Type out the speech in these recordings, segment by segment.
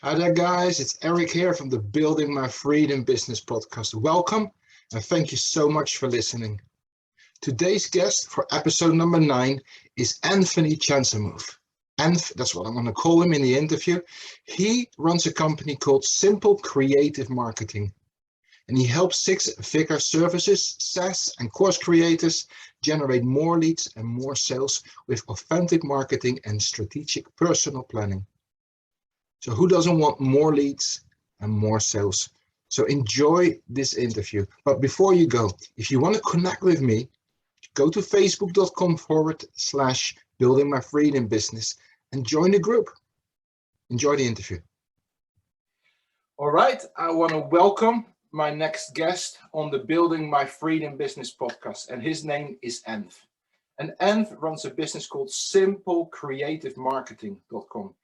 Hi there, guys. It's Eric here from the Building My Freedom Business podcast. Welcome and thank you so much for listening. Today's guest for episode number 9 is Anthony Chansamove. That's what I'm going to call him in the interview. He runs a company called Simple Creative Marketing, and he helps six-figure services, SaaS, and course creators generate more leads and more sales with authentic marketing and strategic personal planning. So who doesn't want more leads and more sales? So enjoy this interview. But before you go, if you want to connect with me, go to facebook.com/building my freedom business and join the group. Enjoy the interview. All right, I want to welcome my next guest on the Building My Freedom Business podcast, and his name is Anth. And Anth runs a business called simplecreativemarketing.com.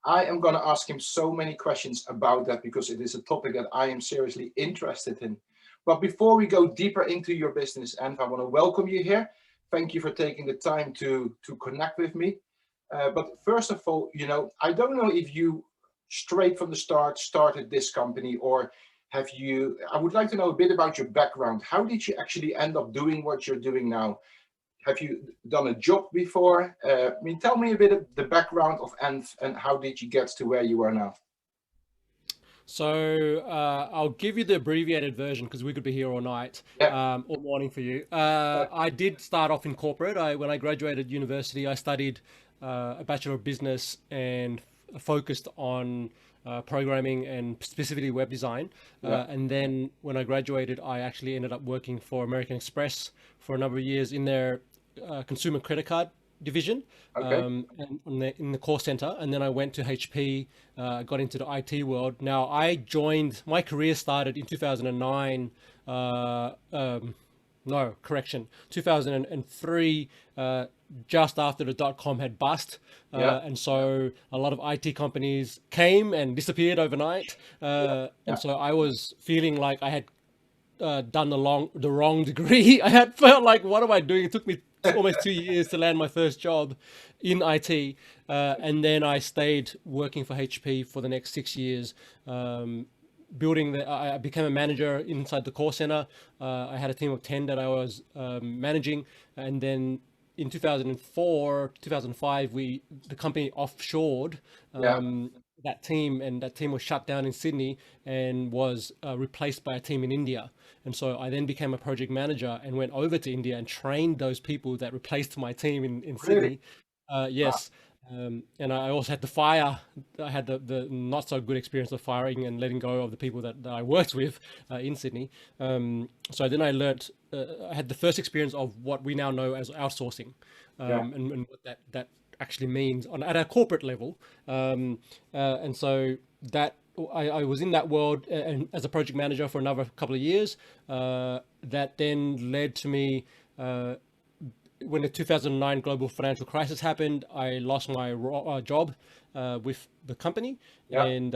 I am going to ask him so many questions about that because it is a topic that I am seriously interested in. But before we go deeper into your business, Anth, I want to welcome you here. Thank you for taking the time to connect with me. But first of all, I don't know if you straight from the start started this company, or have you, I would like to know a bit about your background. How did you actually end up doing what you're doing now? Have you done a job before? Tell me a bit of the background of Anth and how did you get to where you are now? So I'll give you the abbreviated version because we could be here all night, or morning for you. I did start off in corporate. When I graduated university, I studied a Bachelor of Business and focused on programming and specifically web design. And then when I graduated, I actually ended up working for American Express for a number of years in their consumer credit card division, and in the call center. And then I went to HP, got into the IT world. Now my career started in 2009, 2003, just after the dot-com had bust. And so a lot of IT companies came and disappeared overnight. And so I was feeling like I had done the wrong degree. I had felt like, what am I doing? It took me almost 2 years to land my first job in IT. And then I stayed working for HP for the next 6 years. I became a manager inside the call center. I had a team of 10 that I was managing. And then in 2004, 2005, the company offshored that team, and that team was shut down in Sydney and was replaced by a team in India. And so I then became a project manager and went over to India and trained those people that replaced my team in Sydney. Yes. And I also had to fire. I had the not so good experience of firing and letting go of the people that I worked with in Sydney. So then I learned, I had the first experience of what we now know as outsourcing, and what that actually means at a corporate level. And so that I was in that world and as a project manager for another couple of years. That then led to me, when the 2009 global financial crisis happened, I lost my job with the company. And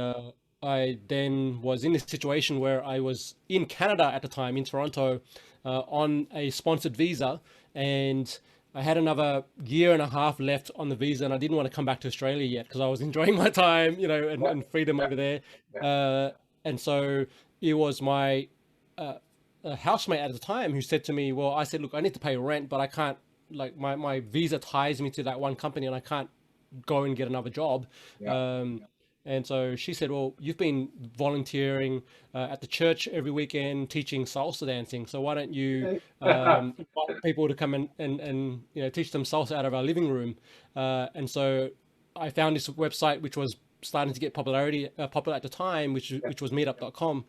I then was in this situation where I was in Canada at the time, in Toronto, on a sponsored visa, and I had another year and a half left on the visa, and I didn't want to come back to Australia yet because I was enjoying my time, and freedom over there. And so it was my housemate at the time who said to me, well, I said, look, I need to pay rent, but I can't, like my visa ties me to that one company and I can't go and get another job. And so she said, well, you've been volunteering at the church every weekend teaching salsa dancing. So why don't you invite people to come and teach them salsa out of our living room? And so I found this website, which was starting to get popular at the time, which was meetup.com.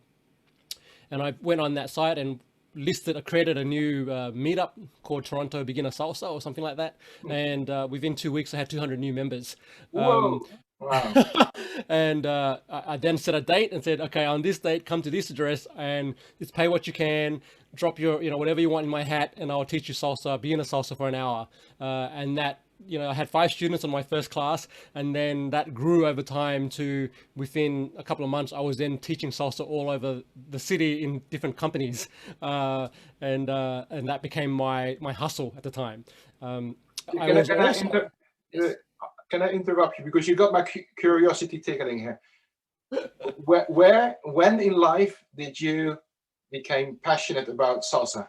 And I went on that site and created a new meetup called Toronto Beginner Salsa or something like that. And within 2 weeks, I had 200 new members. Wow. And I then set a date and said, okay, on this date, come to this address and just pay what you can, drop your, whatever you want in my hat, and I'll teach you salsa, beginner salsa for an hour. And that, I had 5 students in my first class, and then that grew over time to within a couple of months, I was then teaching salsa all over the city in different companies. And that became my hustle at the time. Can I interrupt you because you got my curiosity tickling here? when in life did you became passionate about salsa?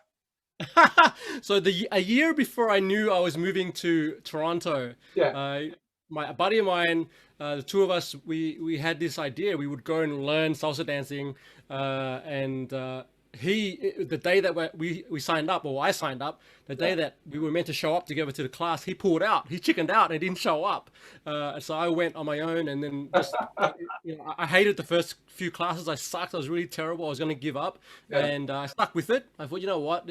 So a year before I knew I was moving to Toronto, Yeah, uh, my buddy of mine, the two of us, we had this idea. We would go and learn salsa dancing, and the day that we signed up, or I signed up, the day yeah. that we were meant to show up together to the class, he pulled out. He chickened out and didn't show up. So I went on my own, and then just I hated the first few classes. I sucked. I was really terrible. I was going to give up, Yeah, and I stuck with it. I thought, you know what,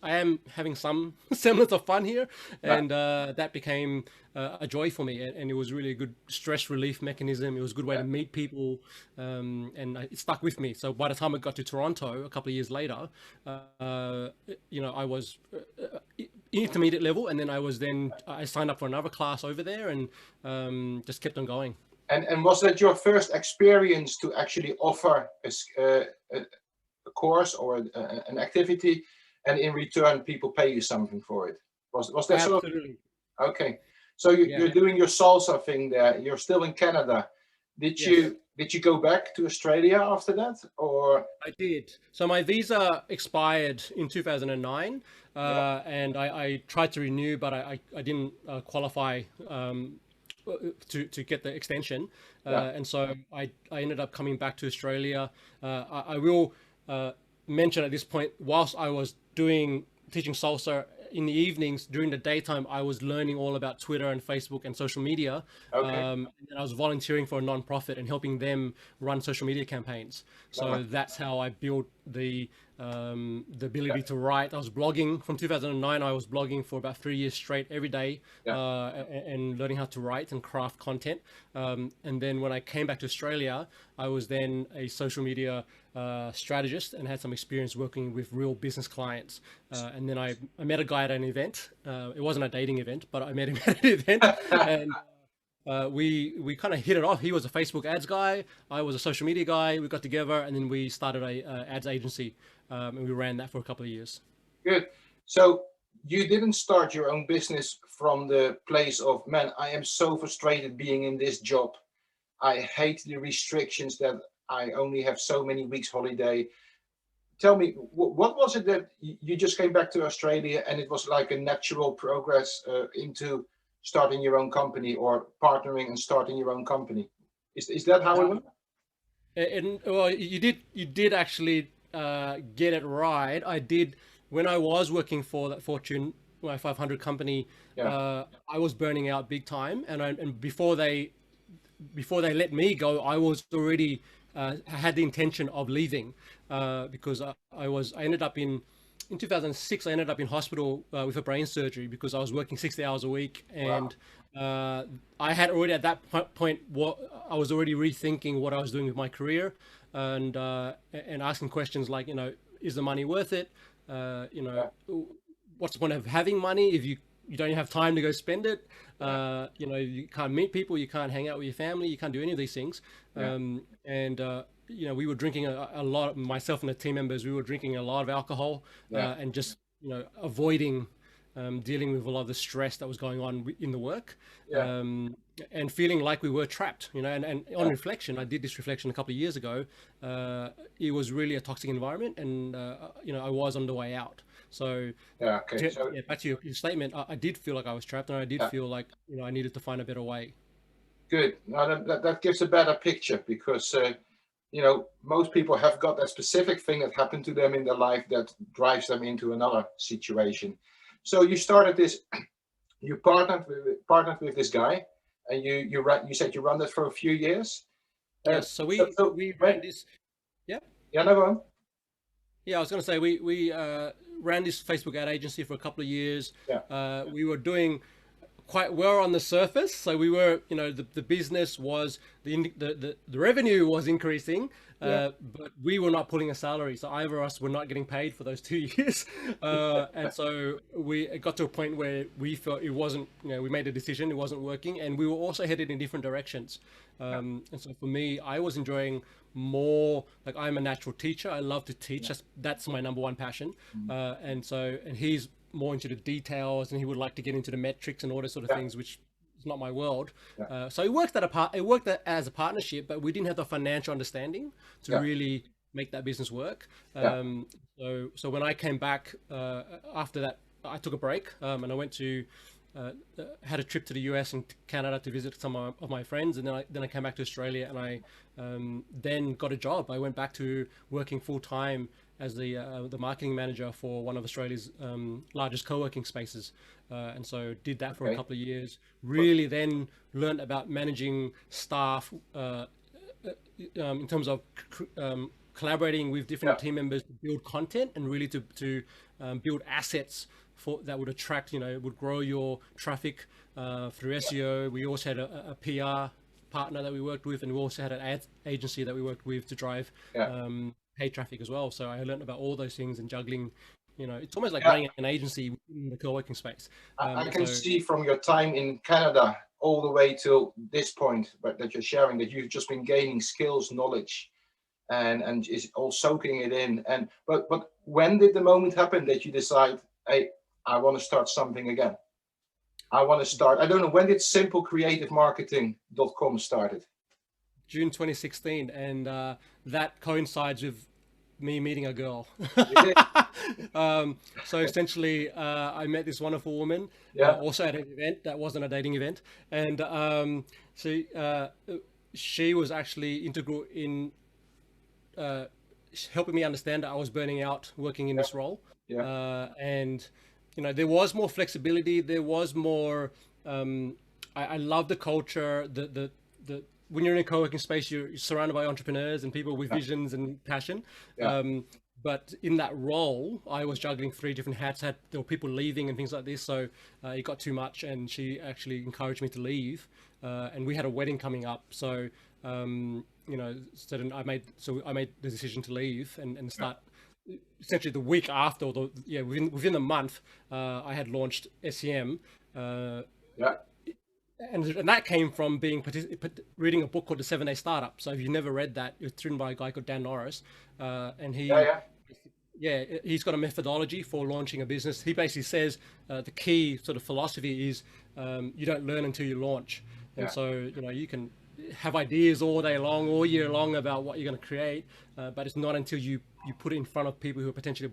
I am having some semblance of fun here, yeah. and that became a joy for me, and it was really a good stress relief mechanism. It was a good way to meet people, and it stuck with me. So by the time I got to Toronto a couple of years later, I was intermediate level, and then I signed up for another class over there, and just kept on going. And was that your first experience to actually offer a course or an activity, and in return people pay you something for it? Was that sort of Absolutely. okay? So Yeah. you're doing your salsa thing there. You're still in Canada. Did Yes. you go back to Australia after that, or I did. So my visa expired in 2009, yeah, and I tried to renew, but I didn't qualify to get the extension, yeah, and so I ended up coming back to Australia. I will mention at this point, whilst I was teaching salsa in the evenings, during the daytime I was learning all about Twitter and Facebook and social media, okay, and I was volunteering for a non-profit and helping them run social media campaigns. So that's how I built the ability to write. I was blogging from 2009. I was blogging for about 3 years straight every day, yeah, and learning how to write and craft content. And then when I came back to Australia, I was then a social media strategist and had some experience working with real business clients. And then I met a guy at an event. It wasn't a dating event, but I met him at an event, and we kind of hit it off. He was a Facebook ads guy. I was a social media guy. We got together, and then we started a ads agency, and we ran that for a couple of years. good. So you didn't start your own business from the place of, man, I am so frustrated being in this job. I hate the restrictions that I only have so many weeks holiday. Tell me, what was it that you just came back to Australia and it was like a natural progress into starting your own company, or partnering and starting your own company? Is that how it went? And well, you did actually get it right. I did when I was working for that Fortune 500 company. Yeah, I was burning out big time, and before they let me go, I was already had the intention of leaving, because I ended up in 2006. I ended up in hospital with a brain surgery because I was working 60 hours a week, wow, and I had already at that point I was already rethinking what I was doing with my career, and asking questions like, is the money worth it? yeah, What's the point of having money if you don't have time to go spend it? You can't meet people, you can't hang out with your family, you can't do any of these things. yeah, And we were drinking a lot. Myself and the team members, we were drinking a lot of alcohol, yeah, and just avoiding dealing with a lot of the stress that was going on in the work, yeah, and feeling like we were trapped. And on yeah, reflection, I did this reflection a couple of years ago. It was really a toxic environment, and I was on the way out. So yeah. Okay, so yeah, back to your statement, I did feel like I was trapped, and I did yeah, feel like I needed to find a better way. good. Now that gives a better picture, because most people have got a specific thing that happened to them in their life that drives them into another situation. So you started this, you partnered with this guy, and you said you run it for a few years. Yes, so So we when, ran this. Yeah, yeah, no, go on. yeah. I was going to say we ran this Facebook ad agency for a couple of years. Yeah, We were doing quite well on the surface. So we were, the business was the revenue was increasing, yeah, but we were not pulling a salary. So either of us were not getting paid for those 2 years, and so it got to a point where we felt it wasn't. We made a decision, it wasn't working, and we were also headed in different directions. And so for me, I was enjoying more, like, I'm a natural teacher. I love to teach. That's my number one passion. And he's more into the details, and he would like to get into the metrics and all those sort of yeah, things, which it's not my world. Yeah. So it worked as a partnership, but we didn't have the financial understanding to Yeah. really make that business work. Yeah. So when I came back after that, I took a break, and I went to had a trip to the US and Canada to visit some of my friends, and then I came back to Australia, and I then got a job. I went back to working full time as the marketing manager for one of Australia's largest co-working spaces, and so did that for a Okay. couple of years. Really, then learned about managing staff in terms of collaborating with Yeah. different team members to build content and really to build assets for that would attract, would grow your traffic through SEO. We also had a PR partner that we worked with, and we also had an ad agency that we worked with to drive Yeah. paid traffic as well. So I learned about all those things and juggling. It's almost like Yeah. running an agency in the co-working space. I can see from your time in Canada all the way till this point, but that you're sharing that you've just been gaining skills, knowledge, and is all soaking it in. And but when did the moment happen that you decide, hey, I want to start something again? I want to start. I don't know, when did simplecreativemarketing.com started? June 2016, and that coincides with me meeting a girl. So essentially, I met this wonderful woman, Yeah. also at an event that wasn't a dating event, and she was actually integral in helping me understand that I was burning out working in this role. Yeah. And there was more flexibility. There was more. I love the culture. The when you're in a co-working space, you're surrounded by entrepreneurs and people with visions and passion. Yeah. But in that role, I was juggling 3 different hats. There were people leaving and things like this, so it got too much. And she actually encouraged me to leave. And we had a wedding coming up, so so then I made the decision to leave and start. Essentially, the week after, or within the month, I had launched SEM. Yeah. And that came from reading a book called The 7-Day Startup. So if you've never read that, it's written by a guy called Dan Norris, and he's got a methodology for launching a business. He basically says the key sort of philosophy is you don't learn until you launch. And so you can have ideas all day long, all year long about what you're going to create, but it's not until you put it in front of people who are potential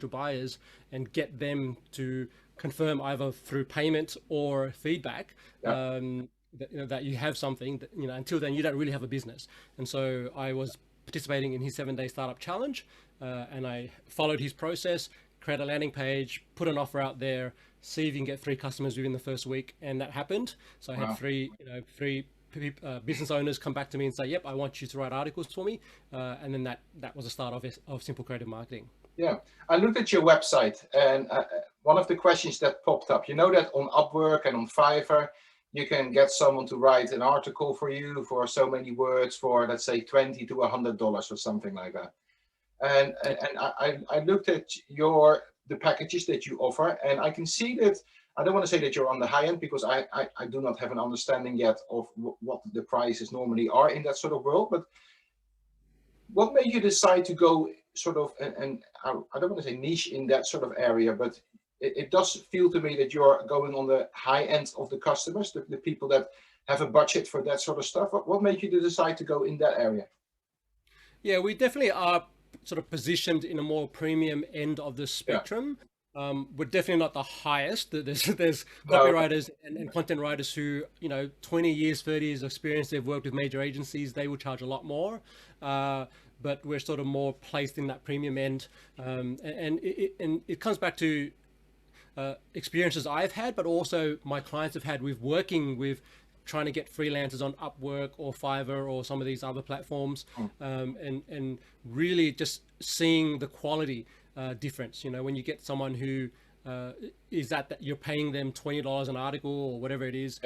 buyers and get them to confirm either through payment or feedback that you have something that, until then you don't really have a business. And so I was participating in his 7-day startup challenge, and I followed his process, create a landing page, put an offer out there, see if you can get 3 customers within the first week, and that happened. So I had three business owners come back to me and say, yep, I want you to write articles for me, and then that was the start of Simple Creative Marketing. Yeah, I looked at your website, and one of the questions that popped up, that on Upwork and on Fiverr, you can get someone to write an article for you for so many words for, let's say, $20 to $100 or something like that. And I looked at the packages that you offer, and I can see that. I don't want to say that you're on the high end, because I do not have an understanding yet of what the prices normally are in that sort of world. But what made you decide to go sort of, and I don't want to say niche in that sort of area, but it does feel to me that you're going on the high end of the customers, the people that have a budget for that sort of stuff. What made you decide to go in that area? Yeah, we definitely are sort of positioned in a more premium end of the spectrum. We're definitely not the highest. There's copywriters and content writers who, 20 years, 30 years experience, they've worked with major agencies, they will charge a lot more. But we're sort of more placed in that premium end. And it comes back to experiences I've had, but also my clients have had with working with trying to get freelancers on Upwork or Fiverr or some of these other platforms, and really just seeing the quality difference. When you get someone who is that you're paying them $20 an article or whatever it is,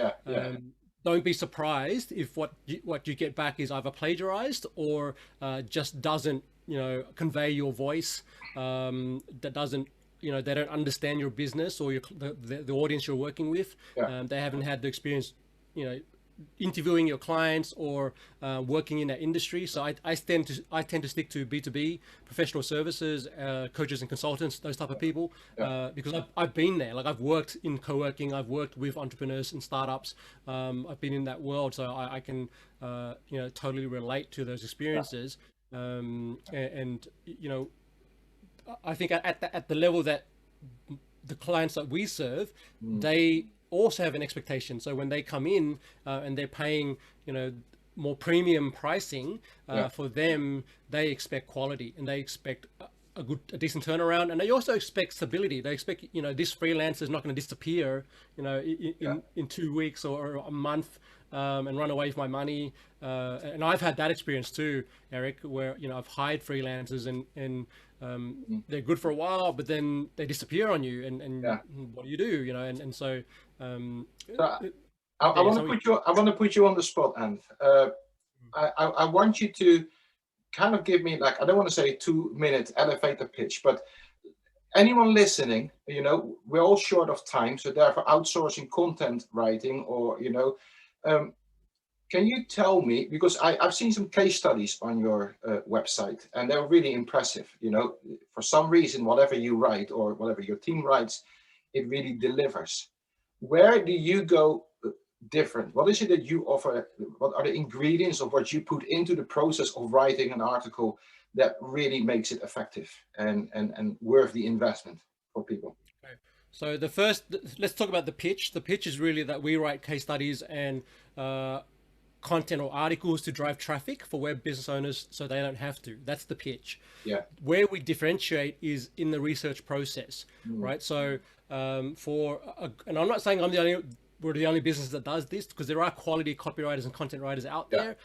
don't be surprised if what you get back is either plagiarized or just doesn't convey your voice, that doesn't they don't understand your business or the audience you're working with. They haven't had the experience interviewing your clients or working in that industry. So I tend to stick to B2B, professional services, coaches and consultants, those type of people, because I've been there. Like I've worked in co-working, I've worked with entrepreneurs and startups. I've been in that world, so I can totally relate to those experiences. And I think at the level that the clients that we serve, they also have an expectation. So when they come in and they're paying, more premium pricing, for them, they expect quality and they expect a decent turnaround, and they also expect stability. They expect, this freelancer is not going to disappear, in 2 weeks or a month, and run away with my money. And I've had that experience too, Eric, where, I've hired freelancers and they're good for a while, but then they disappear on you, and what do you do? And so, I want to put you on the spot, and I want you to kind of give me, like, I don't want to say 2-minute elevator pitch, but anyone listening, we're all short of time, so therefore outsourcing content writing, or can you tell me, because I've seen some case studies on your website, and they're really impressive. For some reason, whatever you write or whatever your team writes, it really delivers. Where do you go different? What is it that you offer? What are the ingredients of what you put into the process of writing an article that really makes it effective and worth the investment for people? Okay. So let's talk about the pitch. The pitch is really that we write case studies and content or articles to drive traffic for web business owners so they don't have to. That's the pitch. Yeah. Where we differentiate is in the research process, right? So and I'm not saying we're the only business that does this, because there are quality copywriters and content writers out there.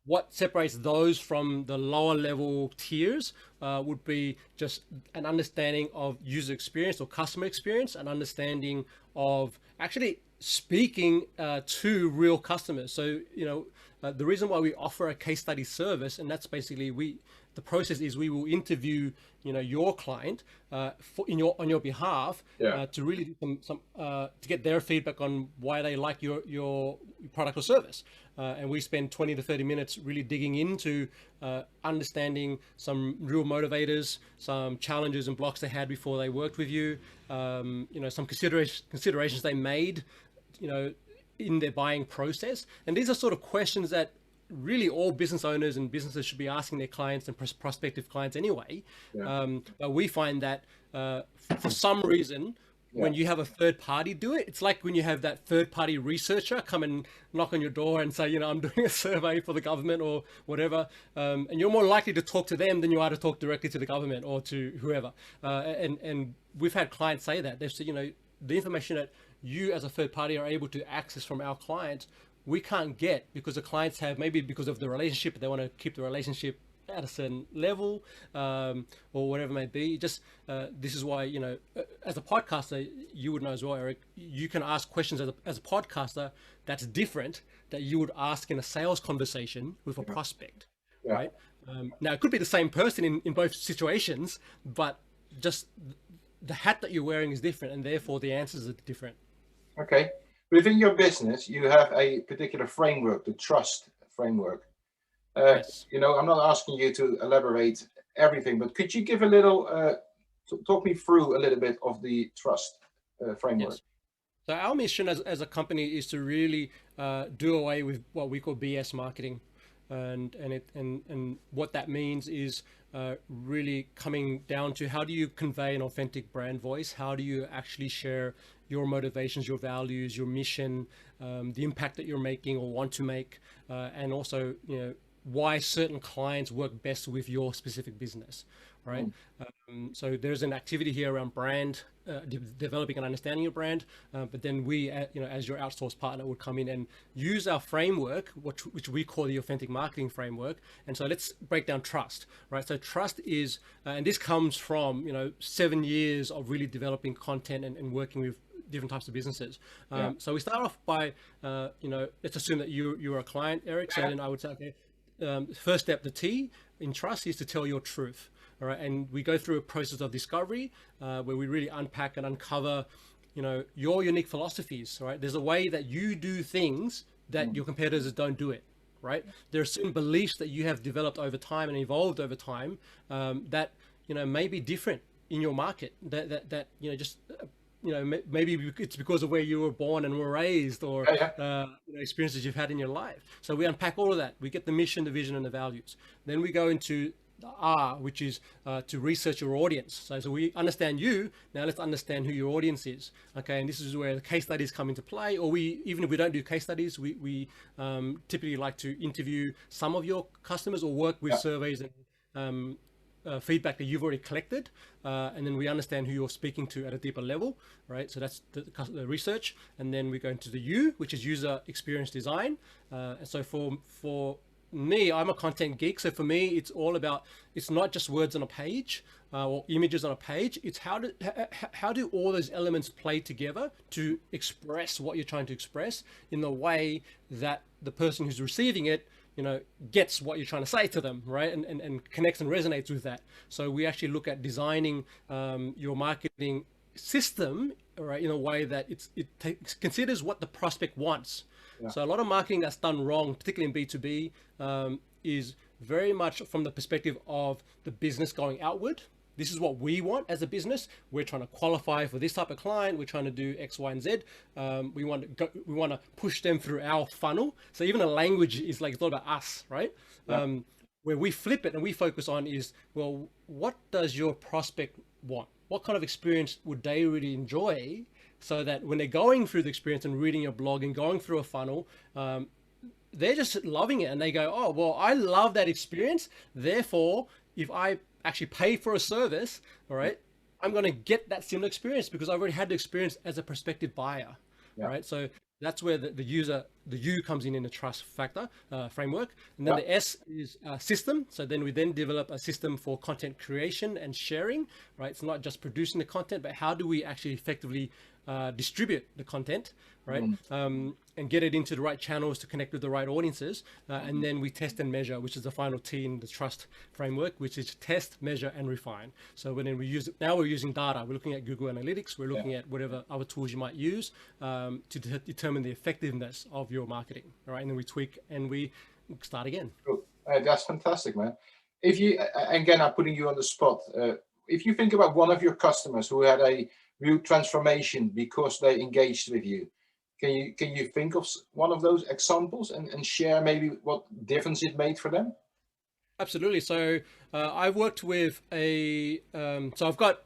What separates those from the lower level tiers would be just an understanding of user experience or customer experience, an understanding of actually speaking to real customers. So, the reason why we offer a case study service, and that's basically the process is we will interview, your client on your behalf, to really do some to get their feedback on why they like your product or service. And we spend 20 to 30 minutes really digging into understanding some real motivators, some challenges and blocks they had before they worked with you, some considerations they made, in their buying process. And these are sort of questions that really all business owners and businesses should be asking their clients and prospective clients anyway. But we find that for some reason, when you have a third party do it, it's like when you have that third party researcher come and knock on your door and say, I'm doing a survey for the government or whatever. And you're more likely to talk to them than you are to talk directly to the government or to whoever. And we've had clients say that. They've said, the information that you as a third party are able to access from our clients, we can't get, because the clients have, maybe because of the relationship, they want to keep the relationship at a certain level, or whatever it may be. Just this is why, as a podcaster, you would know as well, Eric, you can ask questions as a podcaster that's different that you would ask in a sales conversation with a prospect, right? Now, it could be the same person in both situations, but just the hat that you're wearing is different, and therefore the answers are different. Okay. Within your business, you have a particular framework, the trust framework. Yes. I'm not asking you to elaborate everything, but could you give a little, talk me through a little bit of the trust framework? Yes. So our mission as a company is to really do away with what we call BS marketing. And what that means is really coming down to how do you convey an authentic brand voice? How do you actually share your motivations, your values, your mission, the impact that you're making or want to make, and also, why certain clients work best with your specific business, right? So there's an activity here around brand, developing and understanding your brand, but then we, as your outsourced partner, would come in and use our framework, which we call the authentic marketing framework. And so let's break down trust, right? So trust is, and this comes from 7 years of really developing content and working with different types of businesses. So we start off by, let's assume that you're a client, Eric. So then I would say, okay, first step, the T in trust is to tell your truth. All right. And we go through a process of discovery where we really unpack and uncover, your unique philosophies. Right. There's a way that you do things that your competitors don't do it, right? There are certain beliefs that you have developed over time and evolved over time, that, may be different in your market, that just maybe it's because of where you were born and were raised, or experiences you've had in your life. So we unpack all of that. We get the mission, the vision, and the values. Then we go into the R, which is to research your audience. So we understand you. Now let's understand who your audience is. Okay, and this is where the case studies come into play. Or even if we don't do case studies, we typically like to interview some of your customers or work with surveys and feedback that you've already collected, and then we understand who you're speaking to at a deeper level, right? So that's the research. And then we go into the U, which is user experience design. And so for me, I'm a content geek. So for me, it's all about, it's not just words on a page or images on a page. It's how do all those elements play together to express what you're trying to express in the way that the person who's receiving it gets what you're trying to say to them, right? And connects and resonates with that. So we actually look at designing your marketing system, right, in a way that it considers what the prospect wants. So a lot of marketing that's done wrong, particularly in B2B, is very much from the perspective of the business going outward. This is what we want as a business. We're trying to qualify for this type of client. We're trying to do X, Y, and Z. We want to push them through our funnel. So even the language is like, it's all about us, right? Where we flip it and we focus on is, well, what does your prospect want? What kind of experience would they really enjoy? So that when they're going through the experience and reading your blog and going through a funnel, they're just loving it. And they go, oh, well, I love that experience. Therefore, if I actually pay for a service, all right, I'm going to get that similar experience because I've already had the experience as a prospective buyer, right? So that's where the U comes in the trust factor framework. And then the S is system. So then we then develop a system for content creation and sharing, right? It's not just producing the content, but how do we actually effectively distribute the content, right? And get it into the right channels to connect with the right audiences. And then we test and measure, which is the final T in the trust framework, which is test, measure, and refine. So when we're using data, we're looking at Google Analytics, we're looking at whatever other tools you might use to determine the effectiveness of your marketing, all right? And then we tweak and we start again. Cool. That's fantastic, man. If you, again, I'm putting you on the spot. If you think about one of your customers who had a real transformation because they engaged with you, can you think of one of those examples and share maybe what difference it made for them? Absolutely. So I've worked with so I've got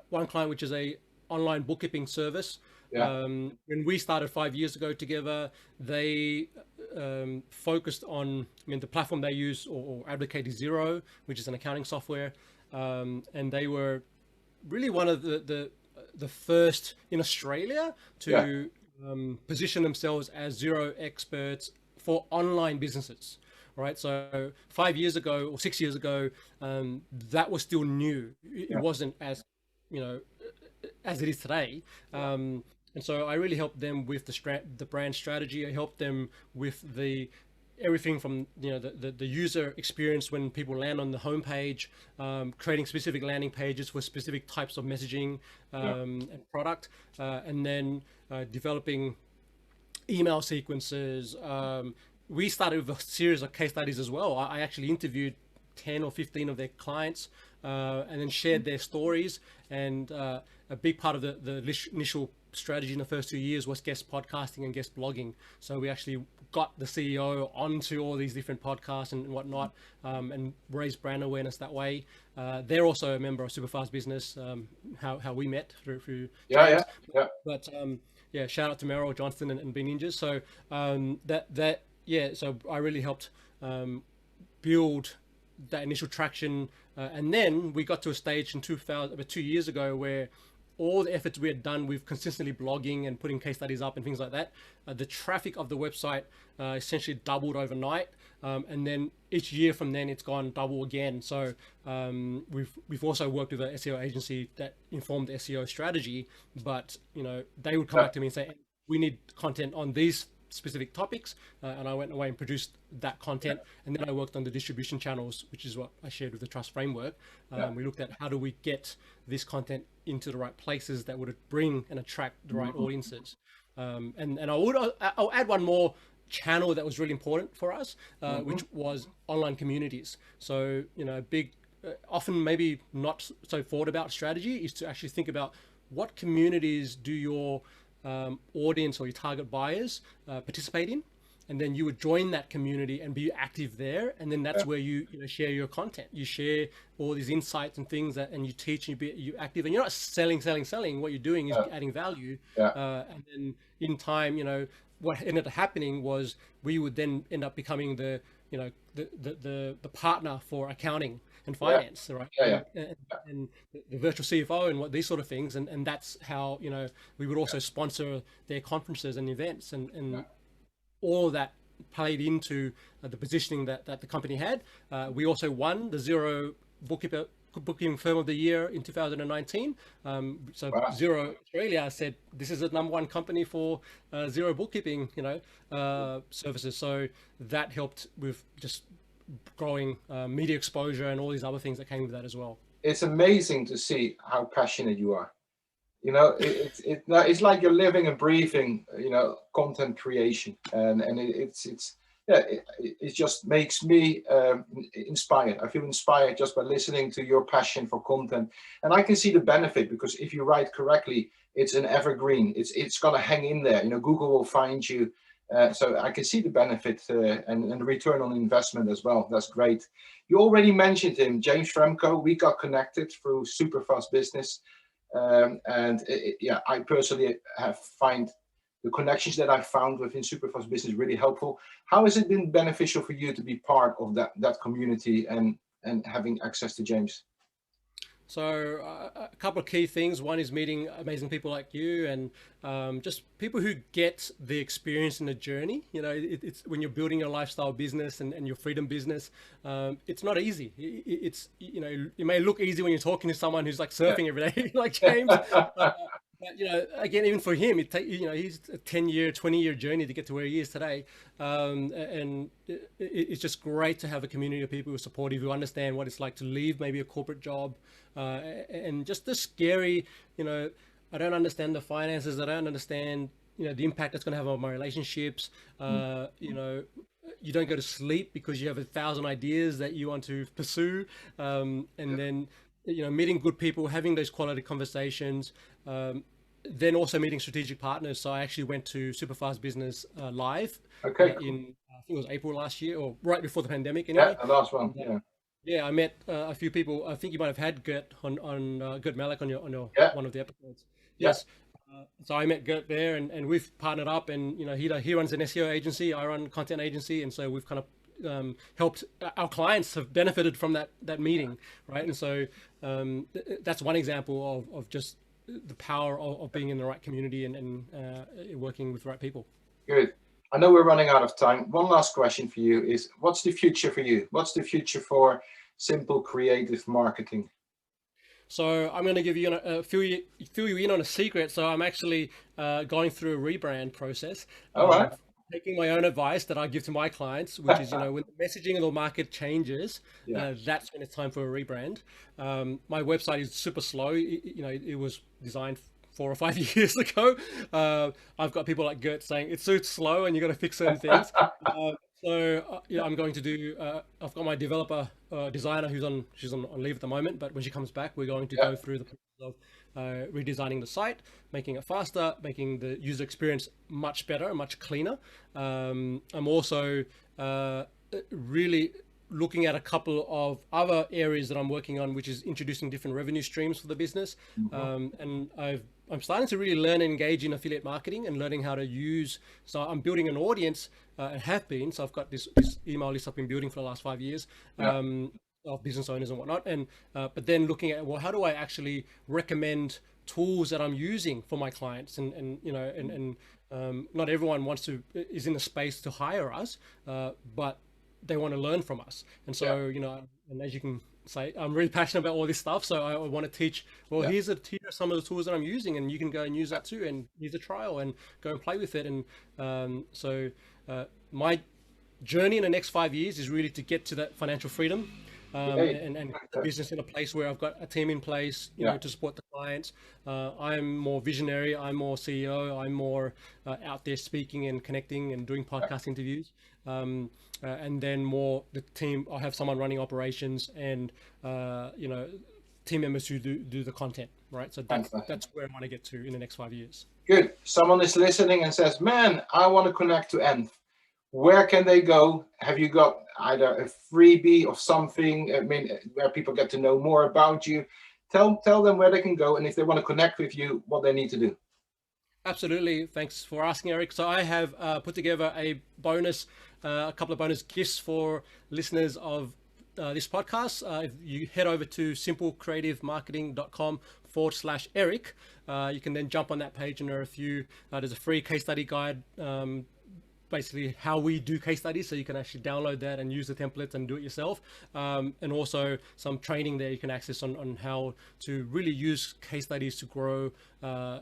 one client which is a online bookkeeping service. When we started 5 years ago together, they focused on, the platform they use or advocate is Xero, which is an accounting software, and they were really one of the first in Australia to position themselves as Xero experts for online businesses, right? So 5 years ago or 6 years ago, that was still new. It wasn't as as it is today. And so I really helped them with the brand strategy. I helped them with everything from the user experience when people land on the homepage, creating specific landing pages for specific types of messaging and product, and then developing email sequences. We started with a series of case studies as well. I actually interviewed 10 or 15 of their clients and then shared their stories. And a big part of the initial strategy in the first 2 years was guest podcasting and guest blogging. So we actually got the CEO onto all these different podcasts and whatnot, and raised brand awareness that way. They're also a member of Superfast Business, how we met through But shout out to Merrill Johnston and B Ninjas. So so I really helped build that initial traction, and then we got to a stage in 2 years ago where all the efforts we had done with consistently blogging and putting case studies up and things like that, the traffic of the website essentially doubled overnight, and then each year from then it's gone double again. So we've also worked with an SEO agency that informed the SEO strategy, but they would come back to me and say, we need content on these specific topics, and I went away and produced that content, and then I worked on the distribution channels, which is what I shared with the trust framework. We looked at how do we get this content into the right places that would bring and attract the right audiences. And I'll add one more channel that was really important for us, which was online communities. So, big, often maybe not so thought about strategy is to actually think about what communities do your audience or your target buyers participate in, and then you would join that community and be active there, and then that's where you share your content, you share all these insights and things and you teach, and you active, and you're not selling. What you're doing is adding value. And then in time, what ended up happening was we would then end up becoming the partner for accounting and finance, right? And the virtual CFO and what these sort of things, and that's how we would also sponsor their conferences and events, and all of that played into the positioning that the company had. We also won the Zero Bookkeeping Firm of the Year in 2019. Zero Australia said this is the #1 company for zero bookkeeping, services. So that helped with just growing media exposure and all these other things that came with that as well. It's amazing to see how passionate you are. It's like you're living and breathing, content creation, and it just makes me inspired. I feel inspired just by listening to your passion for content, and I can see the benefit, because if you write correctly, it's an evergreen. It's gonna hang in there. Google will find you, so I can see the benefit and the return on investment as well. That's great. You already mentioned him, James Fremko. We got connected through Superfast Business. I personally find the connections that I found within Superfast Business really helpful. How has it been beneficial for you to be part of that community and having access to James? So a couple of key things. One is meeting amazing people like you, and just people who get the experience in the journey. It's when you're building your lifestyle business and your freedom business, it's not easy. It may look easy when you're talking to someone who's like surfing every day, like James. But again, even for him, he's a 10-year, 20-year journey to get to where he is today. And it's just great to have a community of people who are supportive, who understand what it's like to leave maybe a corporate job, and just the scary, I don't understand the finances. I don't understand, the impact that's going to have on my relationships. You don't go to sleep because you have 1,000 ideas that you want to pursue. And then, meeting good people, having those quality conversations, then also meeting strategic partners. So I actually went to Superfast Business live in, I think it was April last year, or right before the pandemic. Anyway. Yeah, the last one. Yeah, I met a few people. I think you might have had Gert on Gert Malik on your one of the episodes. Yes. So I met Gert there, and we've partnered up, and he runs an SEO agency, I run content agency, and so we've kind of helped, our clients have benefited from that meeting, right? And so that's one example of just the power of being in the right community and working with the right people. Good. I know we're running out of time. One last question for you is, what's the future for you? What's the future for Simple Creative Marketing? So I'm going to give you fill you in on a secret. So I'm actually going through a rebrand process. All right. Taking my own advice that I give to my clients, which is, when the messaging of the market changes, that's when it's time for a rebrand. My website is super slow. It was designed 4 or 5 years ago. I've got people like Gert saying it's so slow and you got to fix certain things. I'm going to do, I've got my developer designer she's on leave at the moment, but when she comes back, we're going to go through the process of redesigning the site, making it faster, making the user experience much better, much cleaner. I'm also really looking at a couple of other areas that I'm working on, which is introducing different revenue streams for the business. And I'm starting to really learn and engage in affiliate marketing and learning how to use, so I'm building an audience and have been, so I've got this email list I've been building for the last 5 years of business owners and whatnot. And, but then looking at, well, how do I actually recommend tools that I'm using for my clients? And not everyone is in a space to hire us, but they want to learn from us. And so, and as you can say, I'm really passionate about all this stuff. So I want to teach, well, here are some of the tools that I'm using, and you can go and use that too. And here's a trial and go and play with it. And my journey in the next 5 years is really to get to that financial freedom. Great. and the business in a place where I've got a team in place, you know, to support the clients. I'm more visionary. I'm more CEO. I'm more out there speaking and connecting and doing podcast interviews. And then more the team. I have someone running operations and you know, team members who do the content, right? So that's where I want to get to in the next 5 years. Good. Someone is listening and says, man, I want to connect to Enf. Where can they go? Have you got either a freebie or something, I mean, where people get to know more about you? Tell them where they can go, and if they want to connect with you, what they need to do. Absolutely. Thanks for asking, Eric. So I have put together a couple of bonus gifts for listeners of this podcast. If you head over to simplecreativemarketing.com/Eric, you can then jump on that page, and there are a few, there's a free case study guide, basically how we do case studies, so you can actually download that and use the templates and do it yourself, and also some training there you can access on how to really use case studies to grow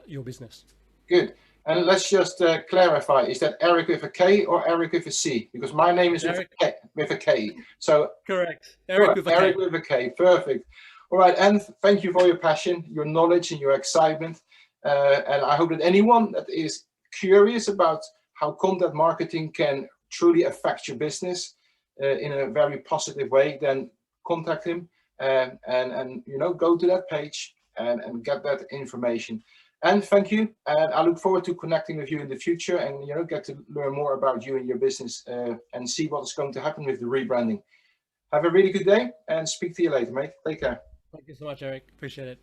your business. Good. And let's just clarify, is that Eric with a K or Eric with a C? Because my name is with a K. So correct. Eric with a K. Eric with a K. Perfect. All right. And thank you for your passion, your knowledge, and your excitement. And I hope that anyone that is curious about how content marketing can truly affect your business in a very positive way, then contact him and you know, go to that page and get that information. And thank you. And I look forward to connecting with you in the future, and you know, get to learn more about you and your business and see what is going to happen with the rebranding. Have a really good day, and speak to you later, mate. Take care. Thank you so much, Eric. Appreciate it.